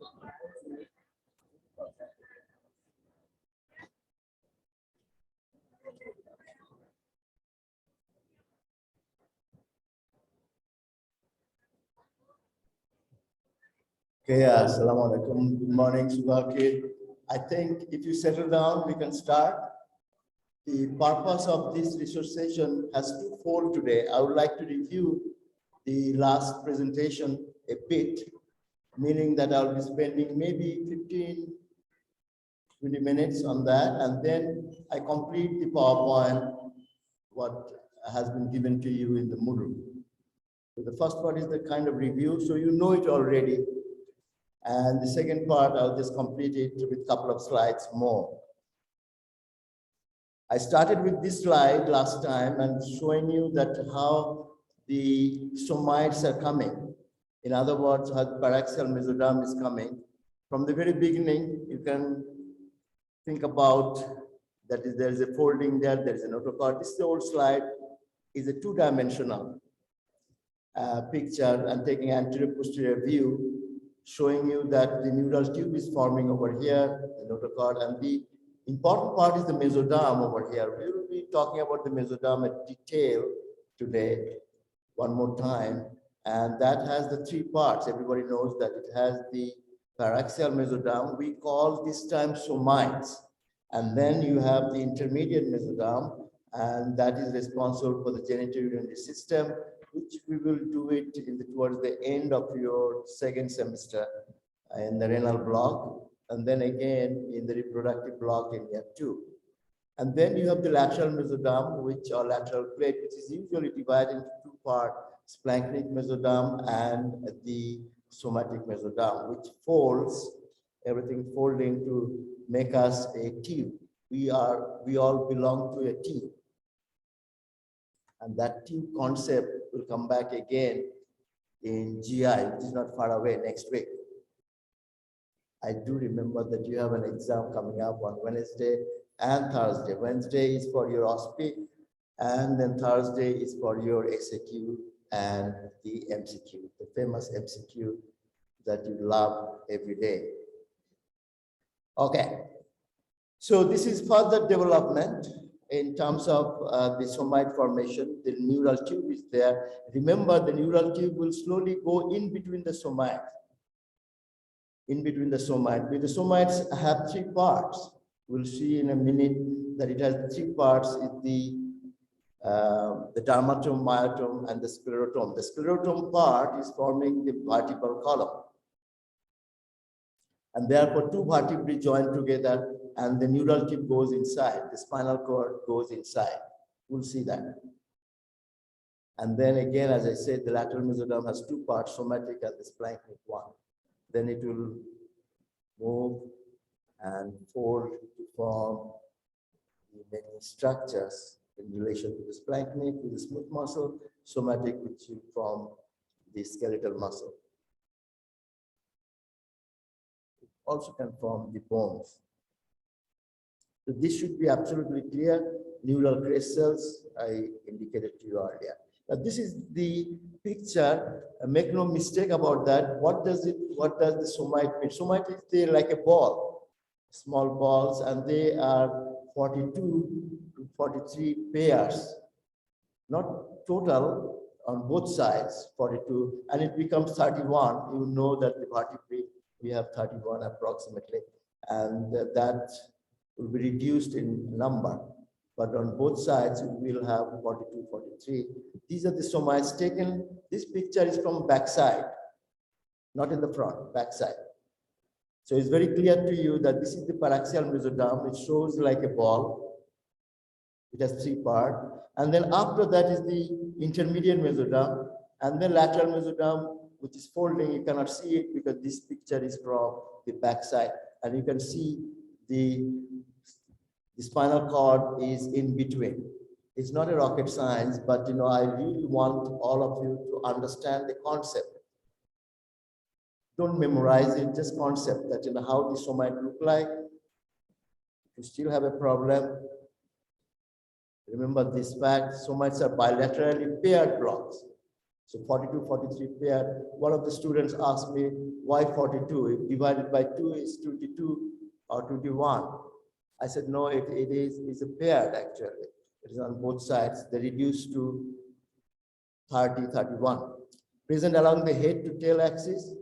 Okay, assalamu alaikum. Good morning, Subhaki. I think if you settle down, we can start. The purpose of this resource session has twofold today. I would like to review the last presentation a bit, meaning that I'll be spending maybe 15, 20 minutes on that, and then I complete the PowerPoint, what has been given to you in the Moodle. So the first part is the kind of review, so you know it already. And the second part, I'll just complete it with a couple of slides more. I started with this slide last time and showing you that how the somites are coming. In other words, how the paraxial mesoderm is coming. From the very beginning, you can think about that there is a folding there is a notochord. This old slide is a two-dimensional picture and taking anterior posterior view, showing you that the neural tube is forming over here, the notochord, and the important part is the mesoderm over here. We will be talking about the mesoderm in detail today, one more time, and that has the three parts. Everybody knows that it has the paraxial mesoderm. We call this time somites, and then you have the intermediate mesoderm, and that is responsible for the genitourinary system, which we will do it towards the end of your second semester in the renal block, and then again in the reproductive block in year 2. And then you have the lateral mesoderm, which or lateral plate, which is usually divided into two parts, splanchnic mesoderm and the somatic mesoderm, which folds, everything folding to make us a tube. We all belong to a tube. And that tube concept will come back again in GI, which is not far away next week. I do remember that you have an exam coming up on Wednesday and Thursday. Wednesday is for your OSPI, and then Thursday is for your SAQ and the MCQ, the famous MCQ that you love every day. Okay, so this is further development in terms of the somite formation. The neural tube is there. Remember, the neural tube will slowly go in between the somites. In between the somite. The somites have three parts. We'll see in a minute that it has three parts: the dermatome, myotome, and the sclerotome. The sclerotome part is forming the vertebral column. And therefore, two vertebrae join together and the neural tube goes inside, the spinal cord goes inside. We'll see that. And then again, as I said, the lateral mesoderm has two parts, somatic and the splanchnic one. Then it will move and fold to form the many structures in relation to the splanchnic, with the smooth muscle, somatic, which will form the skeletal muscle. It also can form the bones. So this should be absolutely clear. Neural crest cells, I indicated to you earlier. Now this is the picture. Make no mistake about that. What does the somite mean? Somite is there like a ball, small balls, and they are 42 to 43 pairs. Not total on both sides, 42, and it becomes 31. You know that the vertebrae, we have 31 approximately, and that will be reduced in number. But on both sides, we will have 42, 43. These are the somites taken. This picture is from backside, not in the front, backside. So it's very clear to you that this is the paraxial mesoderm. It shows like a ball. It has three parts. And then after that is the intermediate mesoderm, and then lateral mesoderm, which is folding. You cannot see it because this picture is from the backside. And you can see the spinal cord is in between. It's not a rocket science, but I really want all of you to understand the concept. Don't memorize it, just concept that how this might look like. If you still have a problem, remember this fact: somites are bilaterally paired blocks. So 42, 43 pair. One of the students asked me, why 42? If divided by 2 is 22 or 21. I said, no, it's a pair actually. It is on both sides. They reduce to 30, 31. Present along the head to tail axis.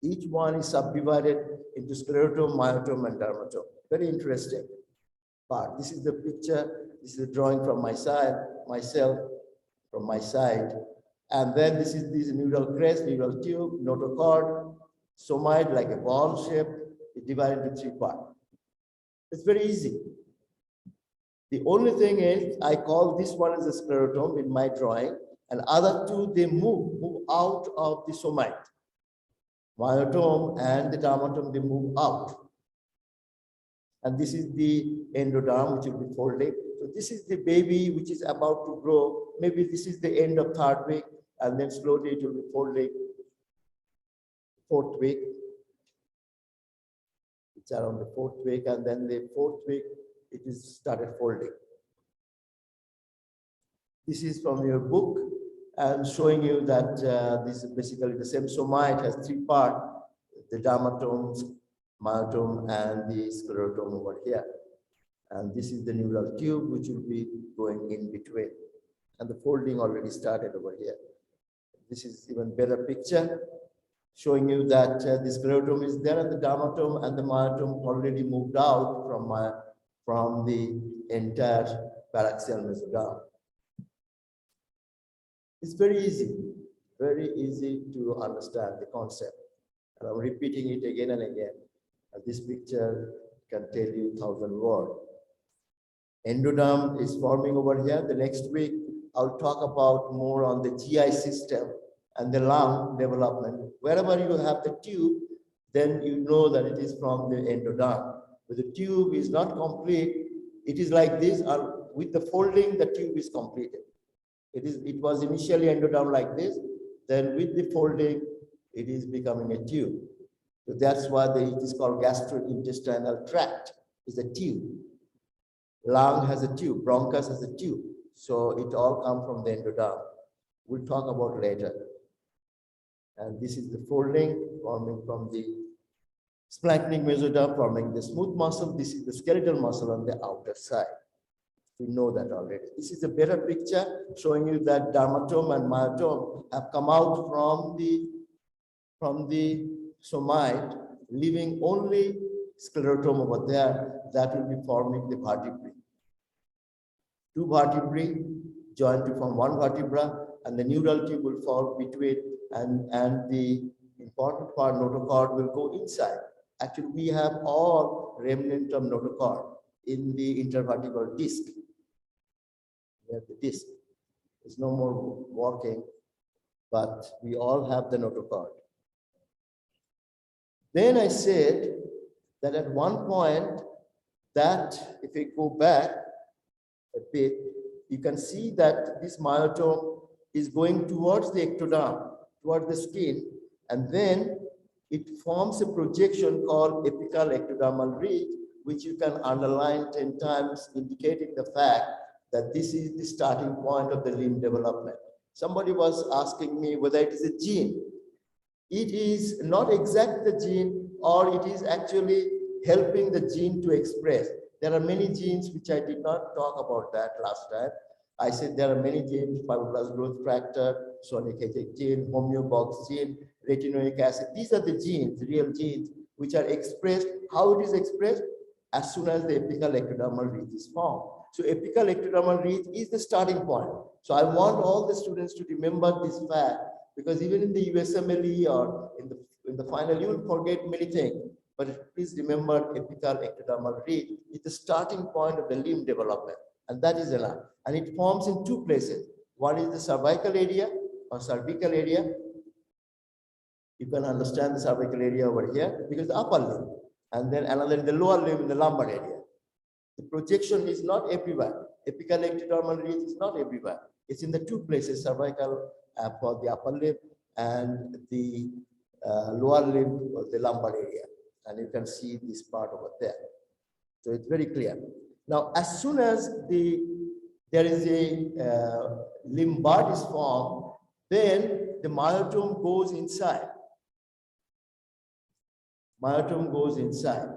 Each one is subdivided into sclerotome, myotome, and dermatome. Very interesting part. This is the picture. This is the drawing from my side, myself, from my side. And then this is this neural crest, neural tube, notochord, somoid like a ball shape. It's divided into 3 parts. It's very easy. The only thing is, I call this one as a sclerotome in my drawing, and other two, they move out of the somoid. Myotome and the dermatome, they move out. And this is the endoderm, which will be folded. So this is the baby which is about to grow. Maybe this is the end of 3rd week, and then slowly it will be folding. 4th week. It's around the 4th week, and then the 4th week, it is started folding. This is from your book, and showing you that this is basically the same somoid. Has 3 parts: the dermatome, myotome, and the sclerotome over here. And this is the neural tube, which will be going in between. And the folding already started over here. This is even better picture, showing you that the sclerotome is there, and the dermatome and the myotome already moved out from the entire paraxial mesoderm. It's very easy to understand the concept. And I'm repeating it again and again. And this picture can tell you 1,000 words. Endoderm is forming over here. The next week, I'll talk about more on the GI system and the lung development. Wherever you have the tube, then you know that it is from the endoderm. But the tube is not complete. It is like this, or with the folding, the tube is completed. It was initially endoderm like this, then with the folding, it is becoming a tube. So that's why it is called gastrointestinal tract, is a tube. Lung has a tube, bronchus has a tube. So it all comes from the endoderm. We'll talk about later. And this is the folding forming from the splanchnic mesoderm, forming the smooth muscle. This is the skeletal muscle on the outer side. We know that already. This is a better picture showing you that dermatome and myotome have come out from the somoid, leaving only sclerotome over there that will be forming the vertebrae. 2 vertebrae join to form 1 vertebra, and the neural tube will fall between, and the important part, notochord, will go inside. Actually, we have all remnant of notochord in the intervertebral disc. We have the disc. It's no more working, but we all have the notochord. Then I said that at one point, that if we go back a bit, you can see that this myotome is going towards the ectoderm, towards the skin, and then it forms a projection called apical ectodermal ridge, which you can underline 10 times, indicating the fact that this is the starting point of the limb development. Somebody was asking me whether it is a gene. It is not exactly the gene, or it is actually helping the gene to express. There are many genes which I did not talk about that last time. I said there are many genes: fibroblast growth factor, sonic headache gene, homeobox gene, retinoic acid. These are the genes, real genes, which are expressed. How it is expressed? As soon as the apical ectodermal ridge is formed. So apical ectodermal ridge is the starting point. So I want all the students to remember this fact, because even in the USMLE or in the final, you will forget many things. But please remember, apical ectodermal ridge is the starting point of the limb development, and that is enough. And it forms in 2 places. One is the cervical area or cervical area. You can understand the cervical area over here because the upper limb, and then another in the lower limb in the lumbar area. The projection is not everywhere. Apical ectodermal ridge is not everywhere. It's in the 2 places: cervical for the upper limb and the lower limb or the lumbar area. And you can see this part over there. So it's very clear. Now, as soon as there is a limb bud is formed, Then the myotome goes inside. Myotome goes inside.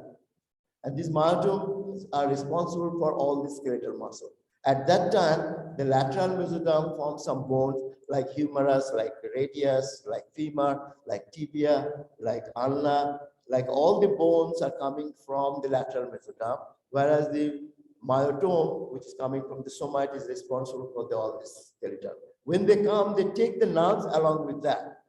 And these myotomes are responsible for all the skeletal muscle. At that time, the lateral mesoderm forms some bones like humerus, like radius, like femur, like tibia, like ulna, like all the bones are coming from the lateral mesoderm, whereas the myotome, which is coming from the somatic, is responsible for all this skeleton. When they come, they take the nerves along with that.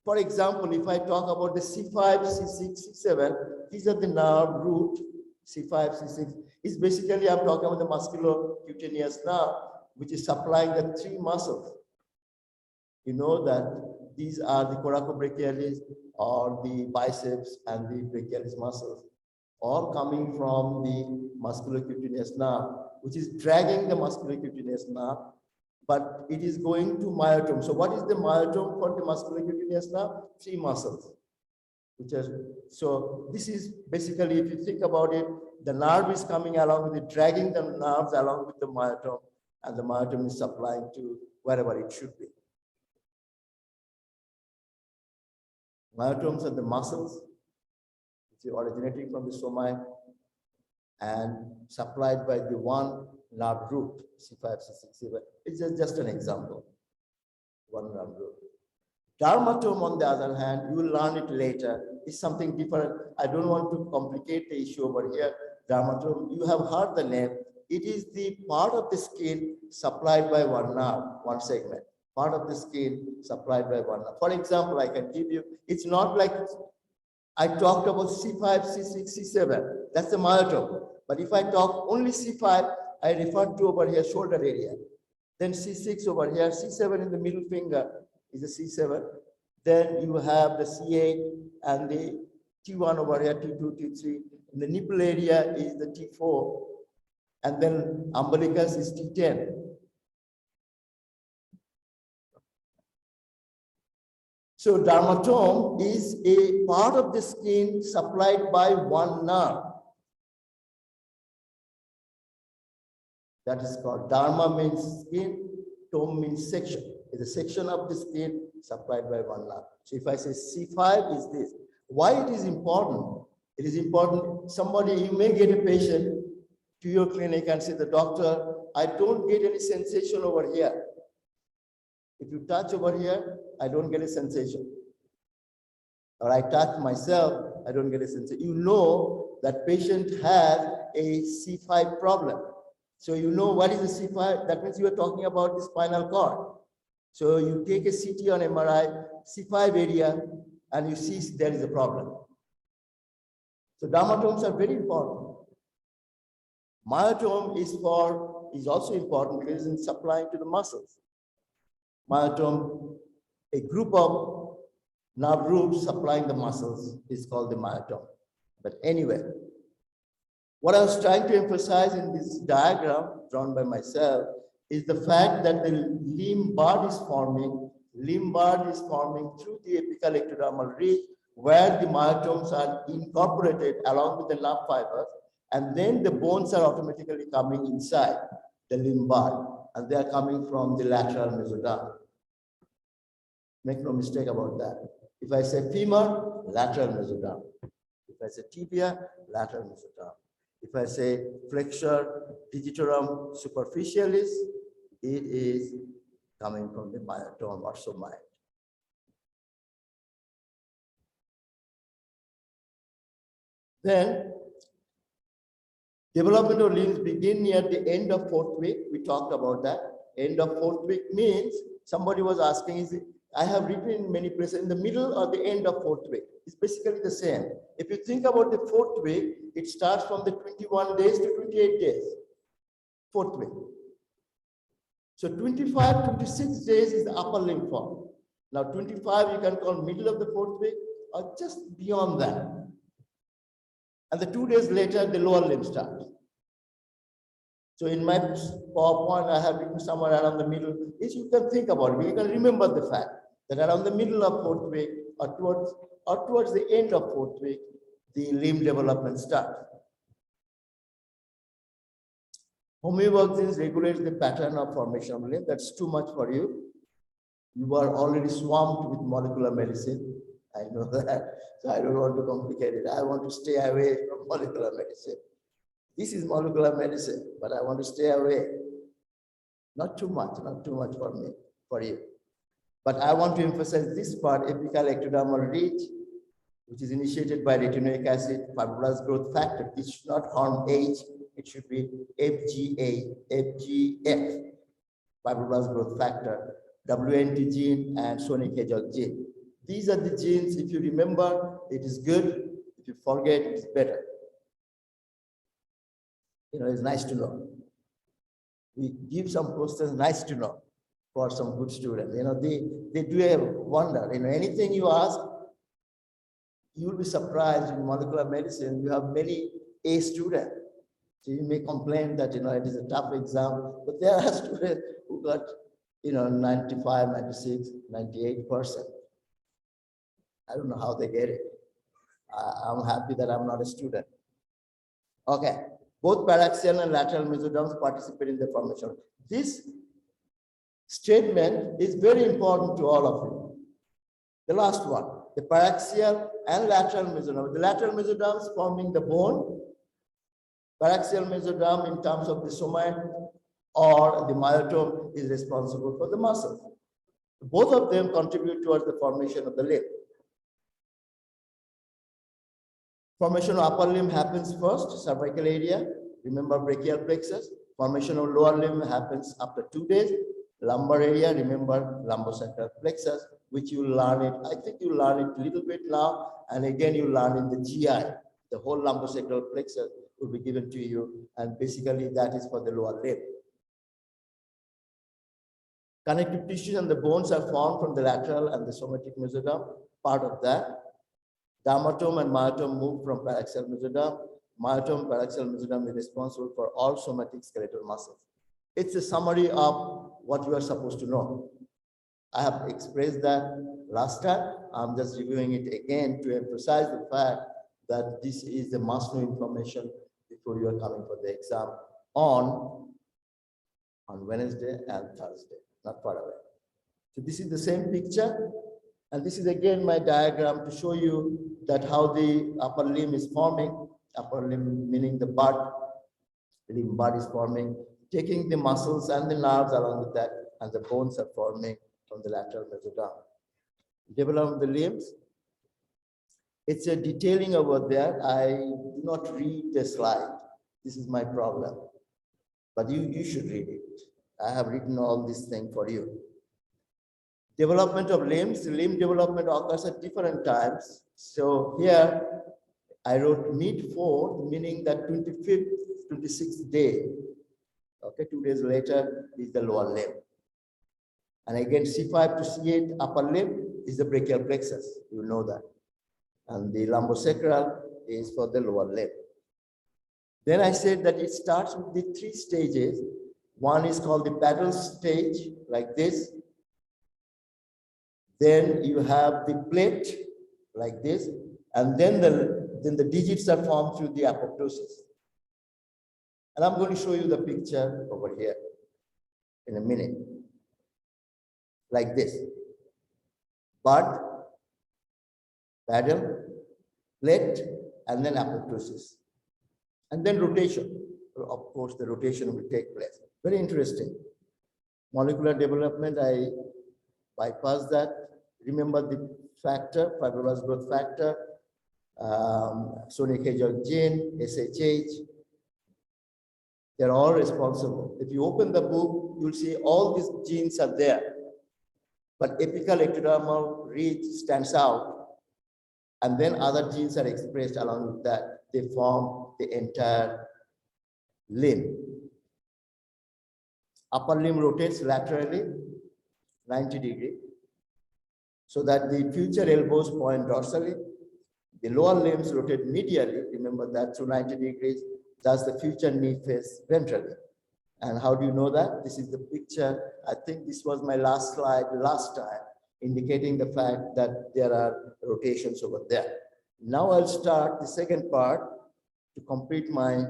For example, if I talk about the C5, C6, C7, these are the nerve root. C5, C6 is basically, I'm talking about the musculocutaneous nerve, which is supplying the three muscles. You know that these are the coracobrachialis or the biceps and the brachialis muscles, all coming from the musculocutaneous nerve, which is dragging the musculocutaneous nerve, but it is going to myotome. So what is the myotome for the musculocutaneous nerve? Three muscles. So this is basically, if you think about it, the nerve is coming along with it, dragging the nerves along with the myotome, and the myotome is supplying to wherever it should be. Myotomes are the muscles which are originating from the somae and supplied by the one nerve root, C5, C6, C7. It's just an example, one nerve root. Dermatome, on the other hand, you will learn it later, is something different. I don't want to complicate the issue over here. Dermatome, you have heard the name. It is the part of the skin supplied by one nerve, one segment. Part of the skin supplied by one nerve. For example, I can give you, it's not like I talked about C5, C6, C7. That's the myotome. But if I talk only C5, I refer to over here shoulder area. Then C6 over here, C7 in the middle finger is the C7. Then you have the C8 and the T1 over here, T2, T3. In the nipple area is the T4. And then umbilicus is T10. So dermatome is a part of the skin supplied by one nerve. That is called, derma means skin, tome means section. It's a section of the skin supplied by one nerve. So if I say C5 is this, why it is important? It is important, somebody, you may get a patient to your clinic and say, the doctor, I don't get any sensation over here. If you touch over here, I don't get a sensation. Or I touch myself, I don't get a sensation. You know that patient has a C5 problem. So you know what is a C5? That means you are talking about the spinal cord. So you take a CT on MRI, C5 area, and you see there is a problem. So dermatomes are very important. Myotome is also important because it's supplying to the muscles. Myotome, a group of nerve roots supplying the muscles, is called the myotome. But anyway, what I was trying to emphasize in this diagram drawn by myself is the fact that the limb bud is forming. Limb bud is forming through the apical ectodermal ridge, where the myotomes are incorporated along with the nerve fibers, and then the bones are automatically coming inside the limb bud, and they are coming from the lateral mesoderm. Make no mistake about that. If I say femur, lateral mesoderm. If I say tibia, lateral mesoderm. If I say flexure digitorum superficialis, it is coming from the myotome or somae. Then, development of limbs begin near the end of 4th week. We talked about that. End of 4th week means, somebody was asking, is it, I have written in many places, in the middle or the end of 4th week. It's basically the same. If you think about the 4th week, it starts from the 21 days to 28 days. 4th week. So 25, 26 days is the upper limb form. Now 25 you can call middle of the 4th week or just beyond that. And the 2 days later, the lower limb starts. So in my PowerPoint, I have written somewhere around the middle. Is you can think about it. You can remember the fact that around the middle of 4th week or towards the end of 4th week, the limb development starts. Homeoboxins regulates the pattern of formation of limb. That's too much for you. You are already swamped with molecular medicine. I know that. So I don't want to complicate it. I want to stay away from molecular medicine. This is molecular medicine, but I want to stay away. Not too much for me, for you. But I want to emphasize this part, apical ectodermal ridge, which is initiated by retinoic acid fibroblast growth factor. It should not harm H, it should be FGF, fibroblast growth factor, WNT gene, and Sonic-Hedgehog gene. These are the genes. If you remember, it is good. If you forget, it's better. It's nice to know. We give some posters, nice to know, for some good students. They do a wonder. Anything you ask, you will be surprised. In molecular medicine, you have many A students. So you may complain that, it is a tough exam, but there are students who got, 95, 96, 98%. I don't know how they get it. I'm happy that I'm not a student. Okay. Both paraxial and lateral mesoderms participate in the formation. This statement is very important to all of you. The last one, the paraxial and lateral mesoderm. The lateral mesoderms forming the bone, paraxial mesoderm in terms of the somatic or the myotome is responsible for the muscles. Both of them contribute towards the formation of the limb. Formation of upper limb happens first, cervical area. Remember brachial plexus. Formation of lower limb happens after 2 days. Lumbar area, remember lumbosacral plexus, which you learn it. I think you learn it a little bit now, and again you learn in the GI. The whole lumbosacral plexus will be given to you, and basically that is for the lower limb. Connective tissues and the bones are formed from the lateral and the somatic mesoderm, part of that. Dermatome and myotome move from paraxial mesoderm. Myotome, paraxial mesoderm is responsible for all somatic skeletal muscles. It's a summary of what you are supposed to know. I have expressed that last time. I'm just reviewing it again to emphasize the fact that this is the must-know information before you are coming for the exam on Wednesday and Thursday, not far away. So this is the same picture. And this is again my diagram to show you that how the upper limb is forming. Upper limb meaning the bud, limb bud is forming, taking the muscles and the nerves along with that, and the bones are forming from the lateral mesoderm. Development of the limbs. It's a detailing over there. I do not read the slide. This is my problem. But you should read it. I have written all this thing for you. Development of limbs. Limb development occurs at different times. So here I wrote mid-4th, meaning that 25th, 26th day. Okay, 2 days later is the lower limb. And again, C5 to C8 upper limb is the brachial plexus. You know that. And the lumbosacral is for the lower limb. Then I said that it starts with the 3 stages. One is called the paddle stage, like this. Then you have the plate, like this. And then the digits are formed through the apoptosis. And I'm going to show you the picture over here in a minute. Like this. Bud, paddle, plate, and then apoptosis. And then rotation. Of course, the rotation will take place. Very interesting. Molecular development, I bypass that. Remember the factor, fibroblast growth factor, Sonic-Hedgehog gene, SHH. They're all responsible. If you open the book, you'll see all these genes are there. But apical ectodermal ridge stands out. And then other genes are expressed along with that. They form the entire limb. Upper limb rotates laterally, 90 degrees, so that the future elbows point dorsally. The lower limbs rotate medially, remember that, through 90 degrees, thus the future knee face ventrally. And how do you know that? This is the picture. I think this was my last slide last time, indicating the fact that there are rotations over there. Now I'll start the second part to complete my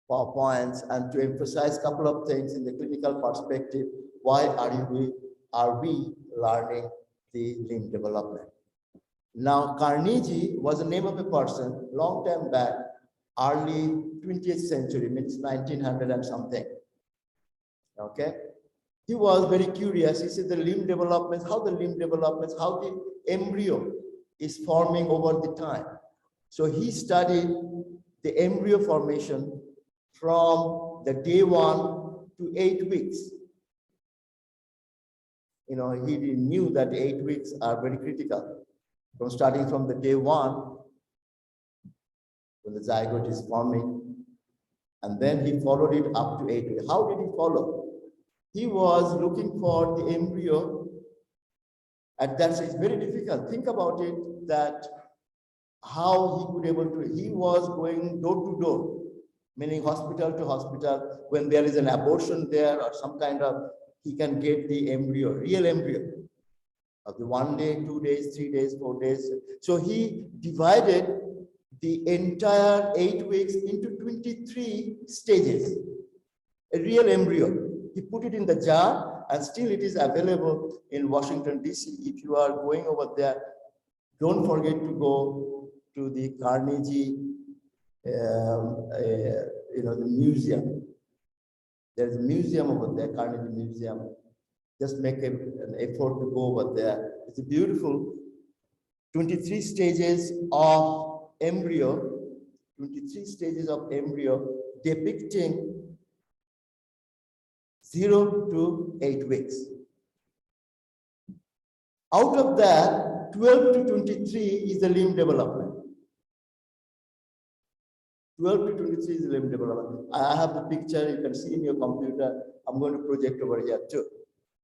PowerPoints and to emphasize a couple of things in the clinical perspective. Why are we are we learning the limb development. Now, Carnegie was the name of a person long time back, early 20th century, means 1900 and something. Okay, he was very curious. He said the limb developments, how the embryo is forming over the time. So he studied the embryo formation from the day 1 to 8 weeks. You know, he knew that 8 weeks are very critical. From starting from the day 1, when the zygote is forming, and then he followed it up to 8 weeks. How did he follow? He was looking for the embryo at that stage. Very difficult. Think about it, that how he could able to, he was going door to door, meaning hospital to hospital. When there is an abortion there or some kind of, he can get the embryo, real embryo of the 1 day, 2 days, 3 days, 4 days. So he divided the entire 8 weeks into 23 stages, a real embryo. He put it in the jar, and still it is available in Washington, D.C. If you are going over there, don't forget to go to the Carnegie, the museum. There's a museum over there, Carnegie Museum. Just make an effort to go over there. It's a beautiful 23 stages of embryo, 23 stages of embryo depicting 0 to 8 weeks. Out of that, 12 to 23 is the limb development. 12 to 23 is the limb development. I have the picture, you can see in your computer. I'm going to project over here too.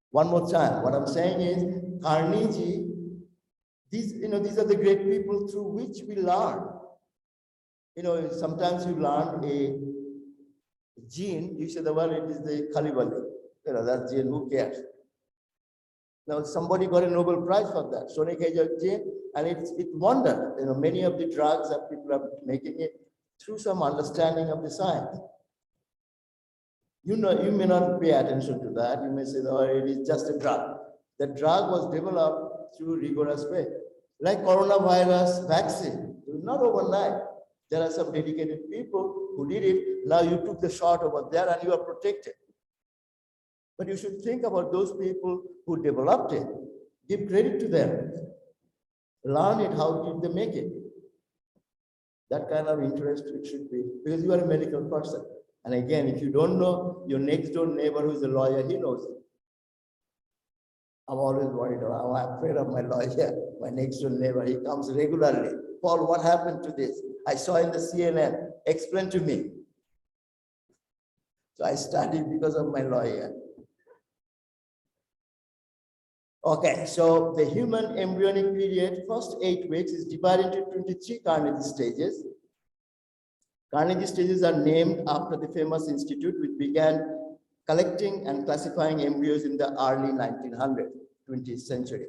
One more time, what I'm saying is, Carnegie, these are the great people through which we learn. You know, sometimes you learn a gene, you say, well, it is the Khalibali. You know, that gene, who cares? Now, somebody got a Nobel Prize for that, Sonic Hedgehog gene, and it wondered. You know, many of the drugs that people are making it through some understanding of the science. You know, you may not pay attention to that. You may say, oh, it is just a drug. The drug was developed through rigorous way. Like coronavirus vaccine, it was not overnight. There are some dedicated people who did it. Now you took the shot over there and you are protected. But you should think about those people who developed it. Give credit to them. Learn it, how did they make it? That kind of interest it should be, because you are a medical person. And again, if you don't know, your next door neighbor who is a lawyer, he knows it. I'm always worried, I'm afraid of my lawyer, my next door neighbor, he comes regularly. Paul, what happened to this? I saw in the CNN, explain to me. So I studied because of my lawyer. Okay, so the human embryonic period, first 8 weeks, is divided into 23 Carnegie stages. Carnegie stages are named after the famous institute which began collecting and classifying embryos in the early 1900s, 20th century.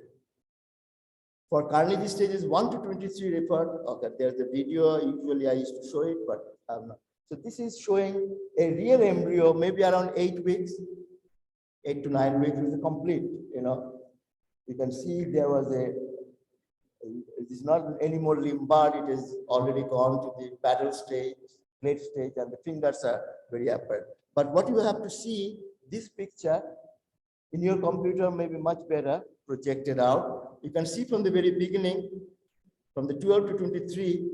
For Carnegie stages 1 to 23 referred, okay, there's a video, usually I used to show it, but I'm not. So this is showing a real embryo, maybe around 8 weeks, 8 to 9 weeks is complete, you know. You can see there was it is not anymore limbard, it is already gone to the paddle stage, plate stage, and the fingers are very apparent. But what you have to see, this picture in your computer may be much better projected out. You can see from the very beginning, from the 12 to 23,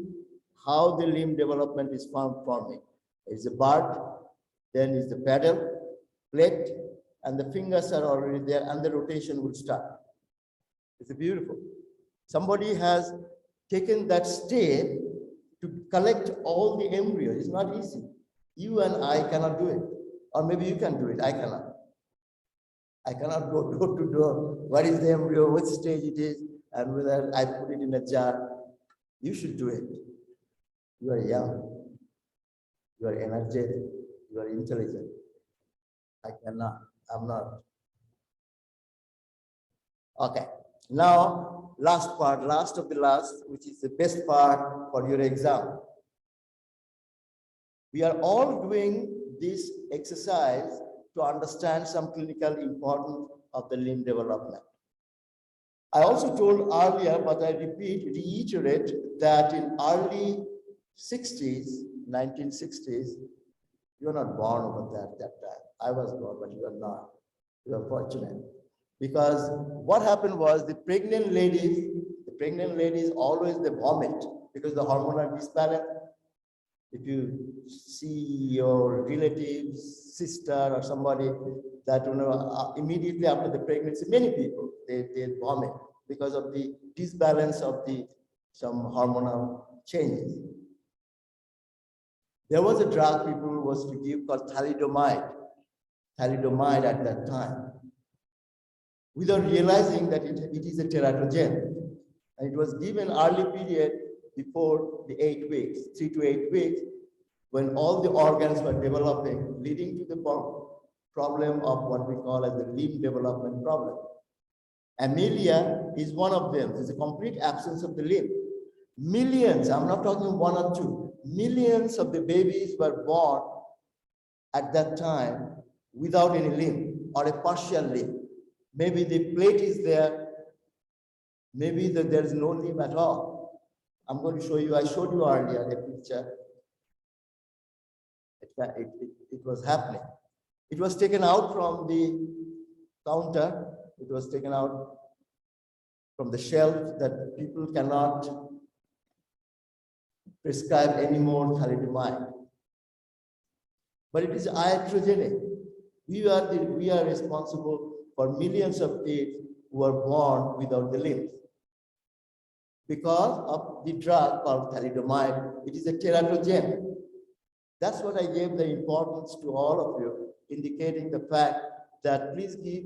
how the limb development is forming. It's a bud, then is the paddle, plate, and the fingers are already there, and the rotation will start. It's beautiful. Somebody has taken that step to collect all the embryos. It's not easy. You and I cannot do it. Or maybe you can do it, I cannot. I cannot go door to door. What is the embryo, which stage it is, and whether I put it in a jar. You should do it. You are young. You are energetic. You are intelligent. I cannot. I'm not. Okay. Now, last part, last of the last, which is the best part for your exam. We are all doing this exercise to understand some clinical important of the limb development. I also told earlier, but I reiterate that in early 60s, 1960s, you are not born over there at that time. I was born, but you are not. You are fortunate. Because what happened was the pregnant ladies always they vomit because the hormonal disbalance. If you see your relatives, sister or somebody that immediately after the pregnancy, many people they vomit because of the disbalance of some hormonal changes. There was a drug people was to give called thalidomide at that time, without realizing that it is a teratogen. And it was given early period before the 8 weeks, 3 to 8 weeks, when all the organs were developing, leading to the problem of what we call as the limb development problem. Amelia is one of them. There's a complete absence of the limb. Millions, I'm not talking 1 or 2, millions of the babies were born at that time without any limb or a partial limb. Maybe the plate is there, maybe there is no limb at all. I'm going to show you, I showed you earlier a picture. It was happening. It was taken out from the counter. It was taken out from the shelf that people cannot prescribe any more thalidomide. But it is iatrogenic. We are responsible for millions of kids who are born without the limbs. Because of the drug called thalidomide, it is a teratogen. That's what I gave the importance to all of you, indicating the fact that please give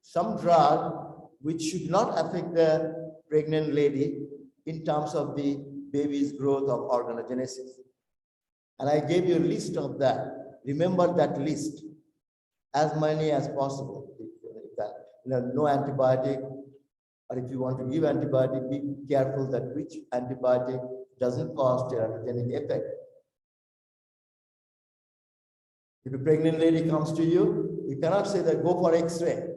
some drug which should not affect the pregnant lady in terms of the baby's growth of organogenesis. And I gave you a list of that. Remember that list, as many as possible. No antibiotic, or if you want to give antibiotic, be careful that which antibiotic doesn't cause teratogenic effect. If a pregnant lady comes to you, you cannot say that go for X-ray.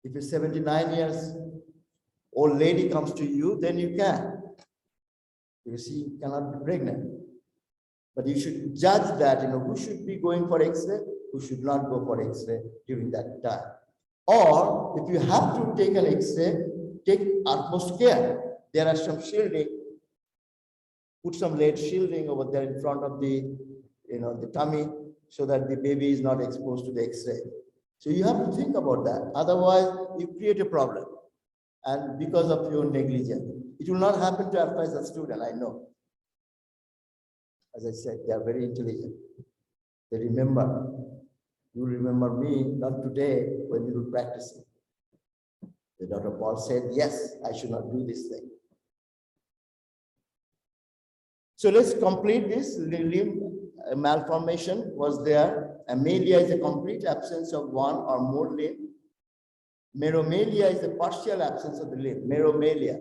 If a 79 years old lady comes to you, then you can. You see, you cannot be pregnant. But you should judge that, who should be going for X-ray, who should not go for X-ray during that time. Or if you have to take an X-ray, take utmost care. There are some shielding. Put some lead shielding over there in front of the tummy so that the baby is not exposed to the X-ray. So you have to think about that. Otherwise, you create a problem. And because of your negligence, it will not happen to as a student, I know. As I said, they are very intelligent. They remember. You remember me, not today, when you were practicing. The Dr. Paul said, yes, I should not do this thing. So let's complete this. Limb malformation was there. Amelia is a complete absence of one or more limb. Meromelia is a partial absence of the limb. Meromelia.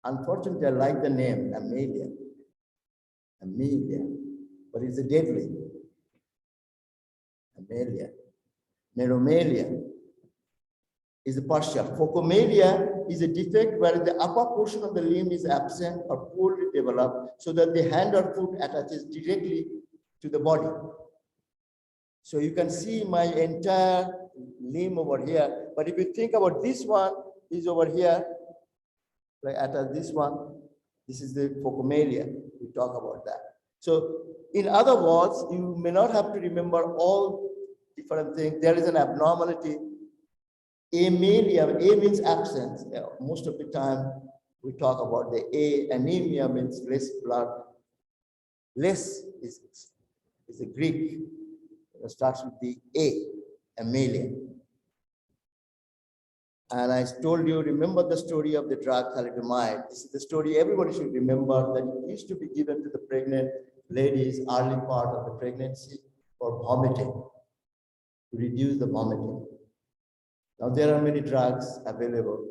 Unfortunately, I like the name Amelia. Amelia, but it's a deadly. Amelia. Meromelia is a partial. Phocomelia is a defect where the upper portion of the limb is absent or poorly developed so that the hand or foot attaches directly to the body. So you can see my entire limb over here. But if you think about this one is over here, like at this one, this is the phocomelia. We talk about that. So in other words, you may not have to remember all different things. There is an abnormality. Amelia, A means absence. Most of the time we talk about the A. Anemia means less blood. Less is a Greek. It starts with the A, Amelia. And I told you, remember the story of the drug thalidomide. This is the story everybody should remember, that it used to be given to the pregnant ladies early part of the pregnancy for vomiting, to reduce the vomiting. Now there are many drugs available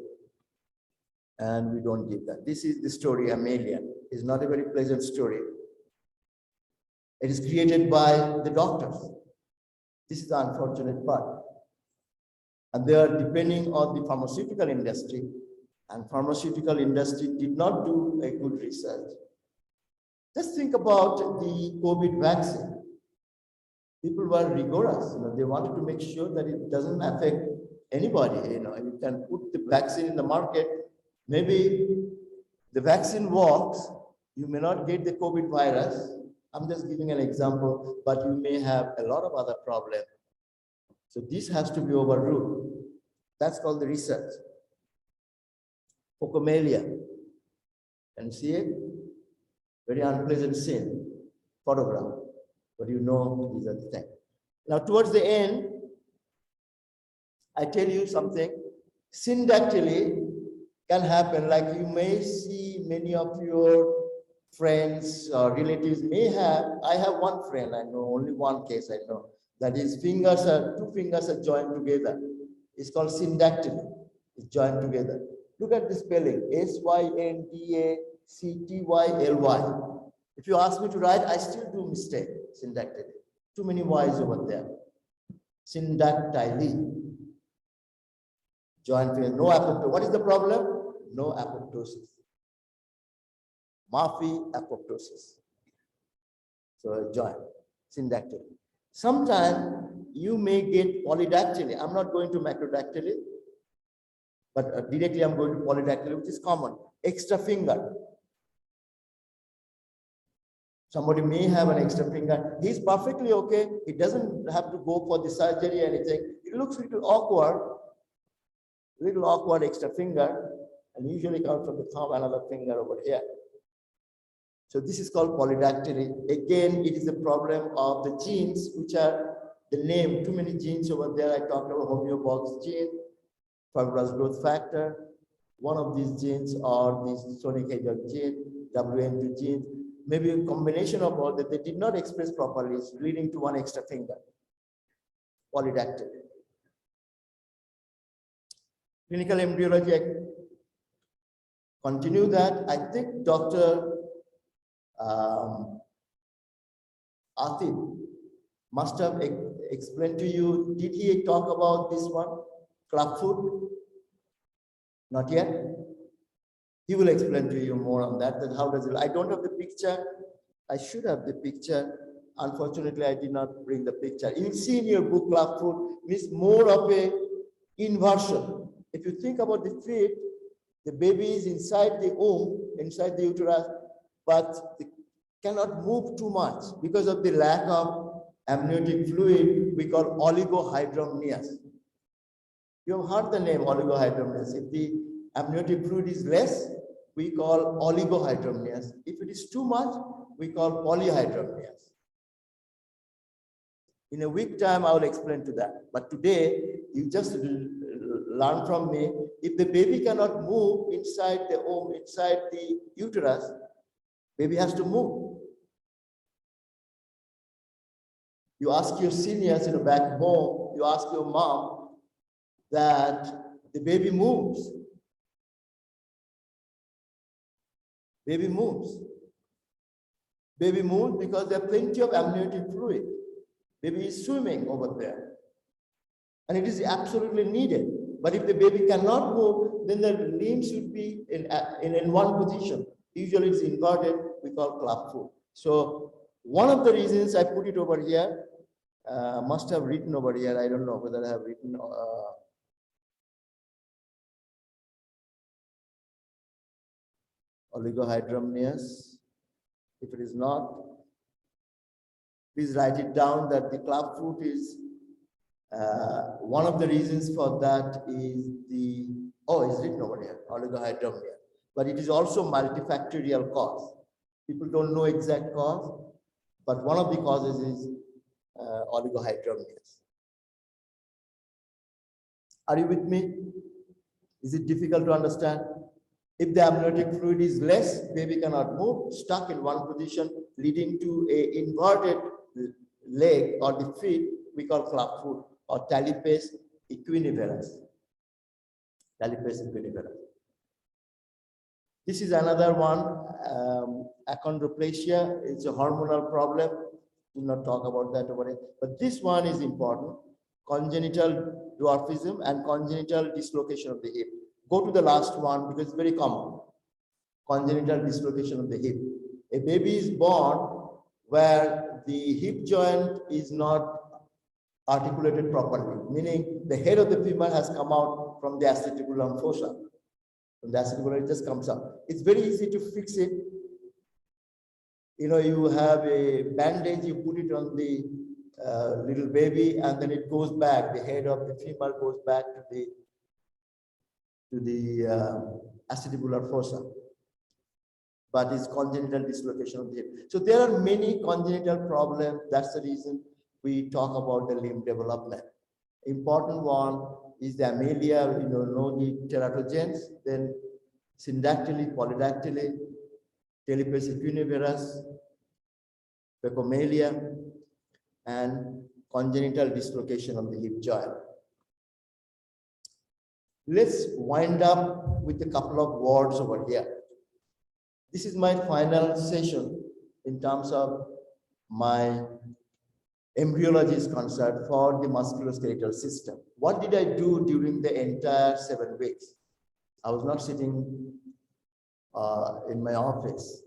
and we don't give that. This is the story, Amelia. It's not a very pleasant story. It is created by the doctors. This is the unfortunate part. And they are depending on the pharmaceutical industry, and pharmaceutical industry did not do a good research. Just think about the COVID vaccine. People were rigorous, they wanted to make sure that it doesn't affect anybody. You can put the vaccine in the market, maybe the vaccine works, you may not get the COVID virus. I'm just giving an example, but you may have a lot of other problems. So this has to be overruled. That's called the research. Phocomelia. Can you see it? Very unpleasant scene, photograph. But these are the things. Now, towards the end, I tell you something. Syndactyly can happen, like you may see many of your friends or relatives may have. I have one friend, I know, only one case I know, that his two fingers are joined together. It's called syndactyly. It's joined together. Look at the spelling, Syndactyly. If you ask me to write, I still do mistake, syndactyly. Too many Y's over there. Syndactyly. Joint together, no apoptosis. What is the problem? No apoptosis. Murphy apoptosis. So joint, syndactyly. Sometimes you may get polydactyly. I'm not going to macrodactyly, but directly I'm going to polydactyly, which is common. Extra finger. Somebody may have an extra finger. He's perfectly okay. He doesn't have to go for the surgery or anything. It looks a little awkward extra finger, and usually comes from the thumb, another finger over here. So this is called polydactyly. Again, it is a problem of the genes, which are the name, too many genes over there. I talked about homeobox gene, fibrous growth factor. One of these genes are this sonic hedgehog gene, WN2 gene. Maybe a combination of all that they did not express properly, leading to one extra finger. Polydactyly. Clinical embryology, I continue that. I think Dr. Atif must have explained to you. Did he talk about this one, clubfoot? Not yet. He will explain to you more on that how does it. I don't have the picture. I should have the picture. Unfortunately, I did not bring the picture. You see in your book, clubfoot means more of a inversion. If you think about the feet, the baby is inside the womb, inside the uterus, but they cannot move too much because of the lack of amniotic fluid. We call oligohydramnios. You have heard the name oligohydramnios. If the amniotic fluid is less, we call oligohydramnios. If it is too much, we call polyhydramnios. In a week time, I will explain to that. But today, you just learn from me, if the baby cannot move inside the womb, inside the uterus, baby has to move. You ask your seniors back home, you ask your mom that the baby moves. Baby moves. Baby moves because there are plenty of amniotic fluid. Baby is swimming over there. And it is absolutely needed. But if the baby cannot move, then the limbs should be in one position. Usually it's inverted, we call clubfoot. So one of the reasons I put it over here, must have written over here, I don't know whether I have written oligohydramnios. If it is not, please write it down that the clubfoot is one of the reasons for that is it's written over here, oligohydramnia. But it is also multifactorial cause. People don't know exact cause, but one of the causes is oligohydramnios. Are you with me? Is it difficult to understand? If the amniotic fluid is less, baby cannot move, stuck in one position, leading to an inverted leg or the feet, we call clubfoot or Talipes equinivarus. Talipes equinivarus. This is another one, achondroplasia. It's a hormonal problem. will not talk about that over here. But this one is important: congenital dwarfism and congenital dislocation of the hip. Go to the last one because it's very common. Congenital dislocation of the hip. A baby is born where the hip joint is not articulated properly, meaning the head of the femur has come out from the acetibular fossa. From the acetibular, it just comes out. It's very easy to fix it. You know, you have a bandage, you put it on the little baby, and then it goes back. The head of the femur goes back to the acetibular fossa. But it's congenital dislocation of the hip. So there are many congenital problems. That's the reason we talk about the limb development. Important one is the amelia, know the teratogens, then syndactyly, polydactyly, Talipes equinivarus, pecomalia, and congenital dislocation of the hip joint. Let's wind up with a couple of words over here. This is my final session in terms of my embryology is concerned for the musculoskeletal system. What did I do during the entire 7 weeks? I was not sitting in my office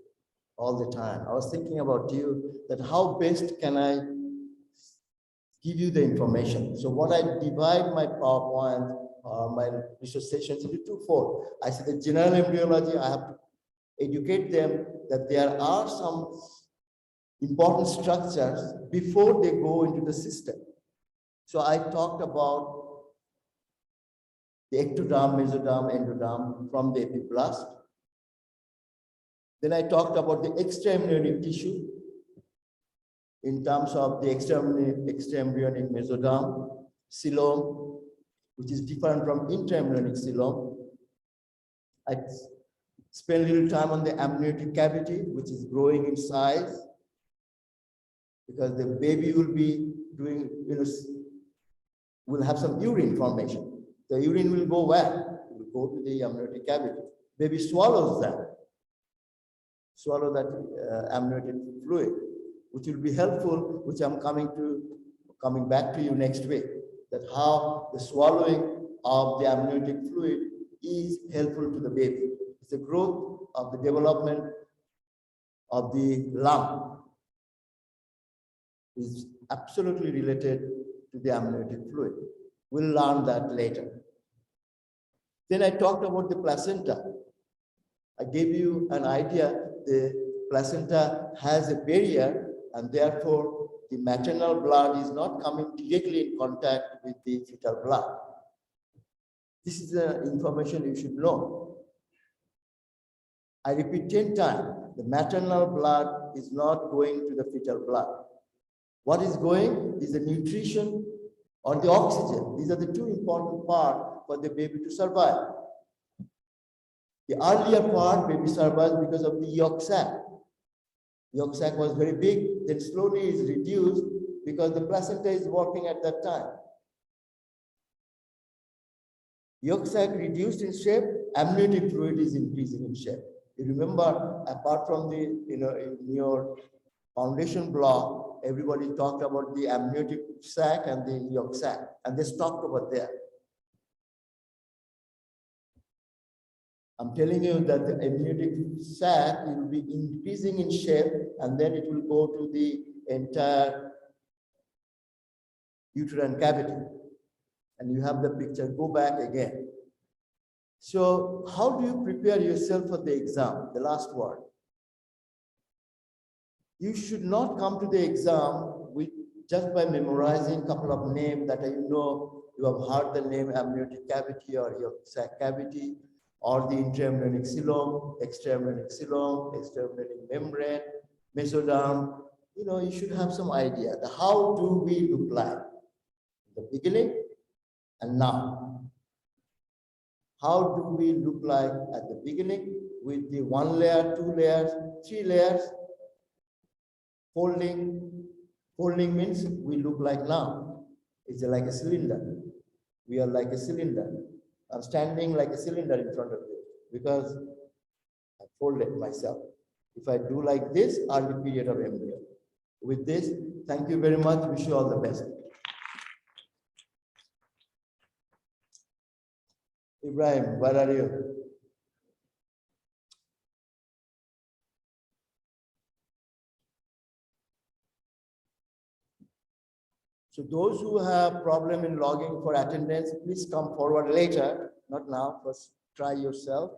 all the time. I was thinking about you, that how best can I give you the information. So what I divide my PowerPoint or my research sessions into twofold. I say the general embryology, I have to educate them that there are some important structures before they go into the system. So I talked about the ectoderm, mesoderm, endoderm from the epiblast. Then I talked about the extraembryonic tissue in terms of the extraembryonic mesoderm, coelom, which is different from intraembryonic coelom. I spent a little time on the amniotic cavity, which is growing in size, because the baby will be doing, will have some urine formation. The urine will go where? It will go to the amniotic cavity. Baby swallows that. Swallow that amniotic fluid, which will be helpful, which I'm coming back to you next week, that how the swallowing of the amniotic fluid is helpful to the baby. It's the growth of the development of the lung is absolutely related to the amniotic fluid. We'll learn that later. Then I talked about the placenta. I gave you an idea. The placenta has a barrier, and therefore the maternal blood is not coming directly in contact with the fetal blood. This is the information you should know. I repeat 10 times, the maternal blood is not going to the fetal blood. What is going is the nutrition or the oxygen. These are the two important parts for the baby to survive. The earlier part, baby survives because of the yolk sac. Yolk sac was very big, then slowly is reduced because the placenta is working at that time. Yolk sac reduced in shape, amniotic fluid is increasing in shape. You remember, apart from the, in your foundation block, everybody talked about the amniotic sac and the yolk sac, and they stopped over there. I'm telling you that the amniotic sac will be increasing in shape, and then it will go to the entire uterine cavity. And you have the picture, go back again. So how do you prepare yourself for the exam? The last word. You should not come to the exam with just by memorizing a couple of names that you have heard the name amniotic cavity or your sac cavity, or the intraembryonic coelom, extraembryonic coelom, extraembryonic membrane, mesoderm. You should have some idea. How do we look like? In the beginning and now. How do we look like at the beginning with the 1 layer, 2 layers, 3 layers? Folding means we look like now. It's like a cylinder. We are like a cylinder. I'm standing like a cylinder in front of you because I folded myself. If I do like this, early period of embryo. With this, thank you very much. Wish you all the best. Ibrahim, where are you? So those who have problem in logging for attendance, please come forward later, not now. First, try yourself.